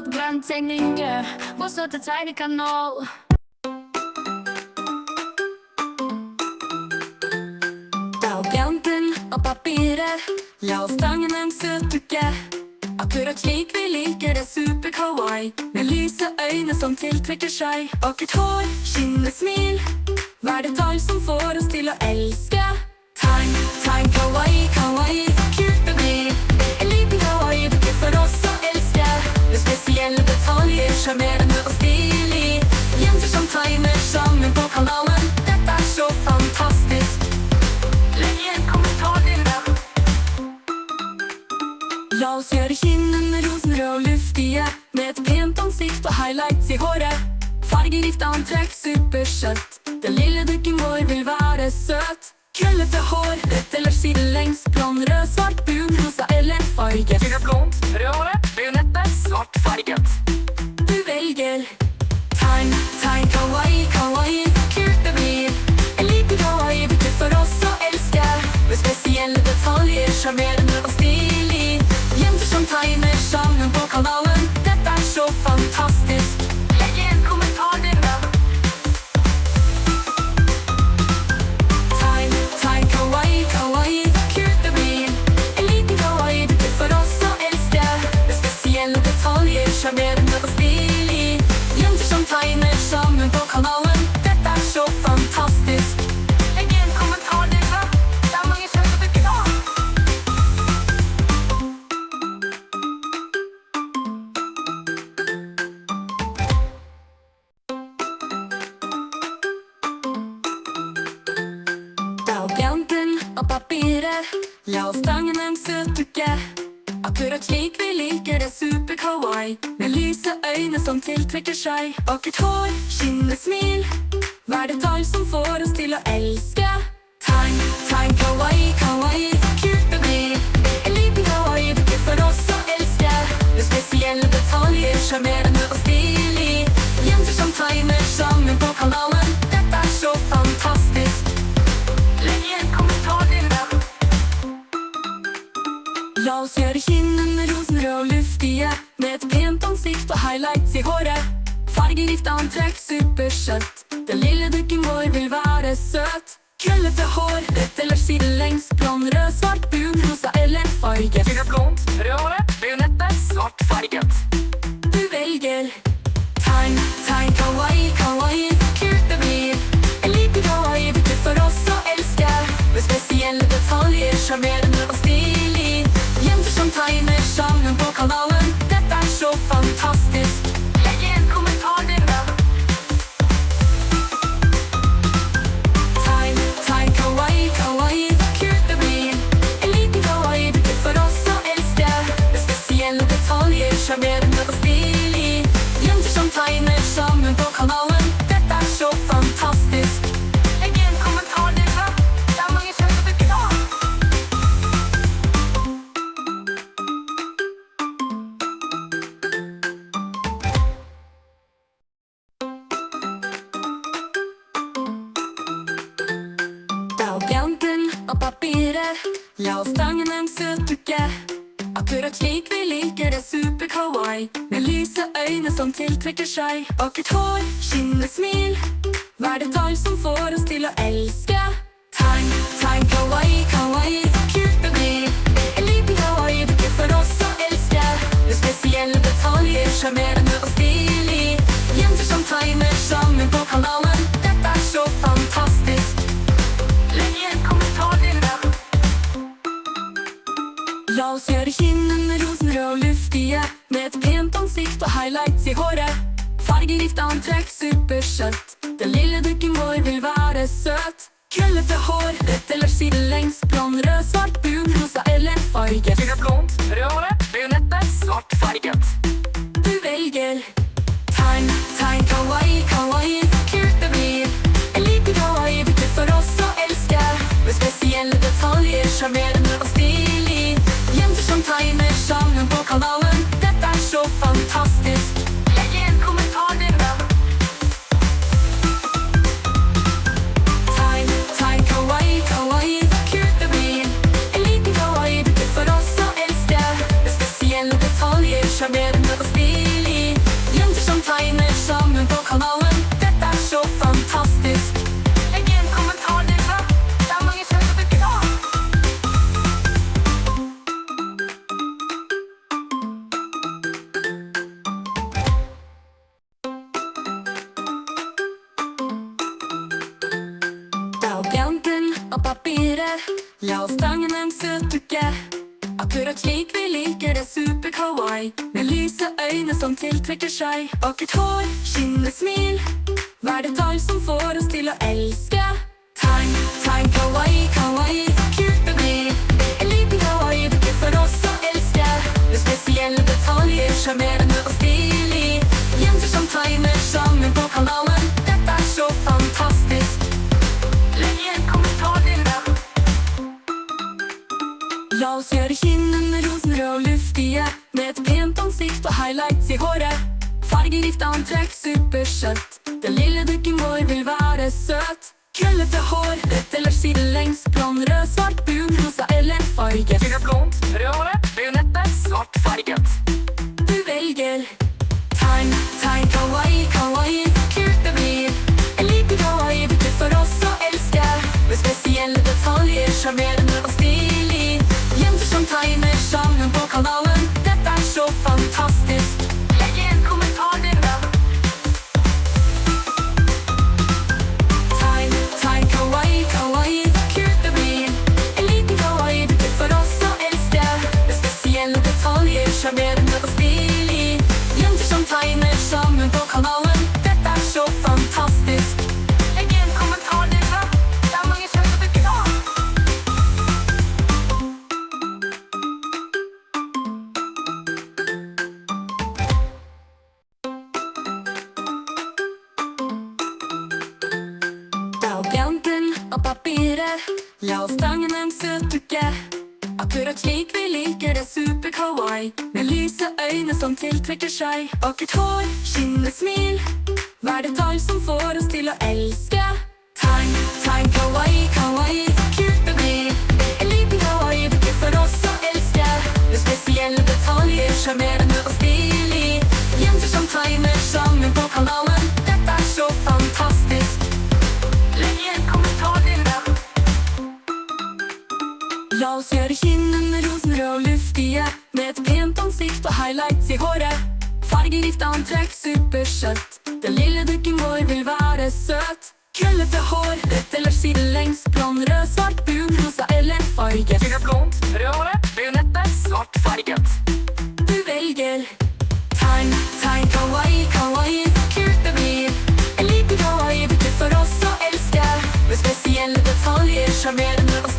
Hvordan Tegner, vår søte tegnekanal. Ta opp jenten og papiret, la oss tegne en søt dukke. Akkurat slik vi liker det, super kawaii, med lyse øyne som tiltrekker seg. Vakkert hår, skinnende smil, hver detalj som får oss til å elske. Tegn, tegn, kawaii, kawaii, så kult det blir. En liten kawaii-dukke for oss å elske. Med spesielle detaljer, charmerende og stilig. Jenter som tegner sammen på kanalen, dette er så fantastisk. Legg igjen kommentar din da. La oss gjøre kinnene rosenrøde og luftige, med et pent ansikt og highlights i håret. Fargerikt antrekk, supersøtt. Den lille dukken vår vil være søt. Krøllete hår, rett eller sidelengs, blond, rød, svart, brun, rosa eller farge. Til blond, rød, brunette, svart farget. Du velger. Tegn, tegn, kawaii, kawaii, så kult det blir. En liten kawaii-dukke for oss å elske. Med spesielle detaljer, charmerende og stilig. Jenter som tegner sammen på kanalen, dette er så fantastisk. Legg igjen kommentar din da. Tegn, tegn, kawaii, kawaii, så kult det blir. En liten kawaii-dukke for oss å elske. Med spesielle detaljer, charmerende og stilig. Jenter som tegner sammen på kanalen, dette er så fantastisk. Legg igjen kommentar din da. Det er mange søte dukker da. Ta opp jenten og papiret, la oss tegne en søt dukke. Akkurat slik vi liker det, super kawaii, med lyse øyne som tiltrekker seg. Vakkert hår, skinnende smil, hver detalj som får oss til å elske. Tegn, tegn, kawaii, kawaii, så kult det blir. En liten kawaii-dukke for oss å elske. Med spesielle detaljer, charmerende og stilig. Jenter som tegner sammen på kanalen, dette er så fantastisk. Legg igjen kommentar din da. La oss gjøre kinnene rosenrøde og luftige, med et pent ansikt og highlights i håret. Fargerikt antrekk, supersøtt. Den lille dukken vår vil være søt. Krøllete hår, rett eller sidelengs, blond, rød, svart, brun, rosa eller farge. Til blond, rød, brunette, svart farget. Du velger. Tegn, tegn, kawaii, kawaii, så kult det blir. En liten kawaii-dukke for oss å elske. Med spesielle detaljer, charmerende og stilig. Jenter som tegner sammen på kanalen, dette er så fantastisk. Legg igjen kommentar din da. Tegn, tegn, kawaii, kawaii, så kult det blir. En liten kawaii-dukke for oss å elske. Med spesielle detaljer, charmerende og stilig. Jenter som tegner sammen på kanalen, dette er så fantastisk. Legg igjen kommentar din da. Det er mange søte dukker da. Ta opp jenten og papiret, la oss tegne en søt dukke. Akkurat slik vi liker det, super kawaii, med lyse øyne som tiltrekker seg. Vakkert hår, skinnende smil, hver detalj som får oss til å elske. Tegn, tegn, kawaii, kawaii, så kult det blir. En liten kawaii-dukke for oss å elske. Med spesielle detaljer, charmerende og stilig. Jenter som tegner sammen på kanalen, dette er så fantastisk. Legg igjen kommentar din da. La oss gjøre kinnene rosenrøde og luftige, med et pent ansikt og highlights i håret. Fargerikt antrekk, supersøtt. Den lille dukken vår vil være søt. Krøllete hår, rett eller sidelengs, blond, rød, svart, brun, rosa eller farge. Til blond, rød, brunette, svart farget. Du velger. Tegn, tegn, kawaii, kawaii, så kult det blir. En liten kawaii-dukke for oss å elske. Med spesielle detaljer, charmerende og stilig. Jenter som tegner sammen på kanalen, dette er så fantastisk. Legg igjen kommentar din da. Tegn, tegn, kawaii, kawaii, så kult det blir. En liten kawaii-dukke for oss å elske. Med spesielle detaljer, charmerende og stilig. La oss tegne en søt dukke, akkurat slik vi liker det, super kawaii. Med lyse øyne som tiltrekker seg, vakkert hår, skinnende smil, hver detalj som får oss til å elske. Tegn, tegn, kawaii, kawaii, så kult det blir. En liten kawaii-dukke for oss å elske, med spesielle detaljer, charmerende og stilig. Jenter som tegner sammen på kanalen, dette er så fantastisk. Legg igjen kommentar din da. La oss gjøre kinnene rosenrøde og luftige, med et pent ansikt og highlights i håret. Fargerikt antrekk, supersøtt, den lille dukken vår vil være søt. Krøllete hår, rett eller sidelengs, blond, rød, svart, brun, rosa eller farget. Sikkert blond, rødere, brunette, svart farget. Du velger. Tegn, tegn, kawaii, kawaii, så kult det blir. En liten kawaii-dukke for oss å elske, med spesielle detaljer, charmerende og stilig. Jenter som tegner sammen på kanalen, dette er så fantastisk. Legg igjen kommentar din da. Tegn, tegn, kawaii, kawaii, så kult det blir. En liten kawaii-dukke for oss å elske, med spesielle detaljer, charmerende og stilig. Jenter som tegner sammen på kanalen, dette er så fantastisk. Legg igjen kommentar din da. Det er mange søte dukker da. Ta opp blanken og papiret, la oss tegne en søt dukke, akkurat slik vi liker det, super kawaii. Med lyse øyne som tiltrekker seg, vakkert hår, skinnende smil, hver detalj som får oss til å elske. Tegn, tegn, kawaii, kawaii, så kult det blir. En liten kawaii-dukke for oss å elske, med spesielle detaljer, charmerende og stilig. Jenter som tegner sammen på kanalen, dette er så fantastisk. Legg igjen kommentar din da. La oss gjøre kinnene rosenrøde og luftige, med et pent ansikt og highlights i håret. Fargerikt antrekk, supersøtt, den lille dukken vår vil være søt. Krøllete hår, rett eller sidelengs, blond, rød, svart, brun, rosa eller farget. Sikkert blond, rødere, brunette, svart farget. Du velger. Tegn, tegn, kawaii, kawaii, så kult det blir. En liten kawaii-dukke for oss å elske, med spesielle detaljer, charmerende og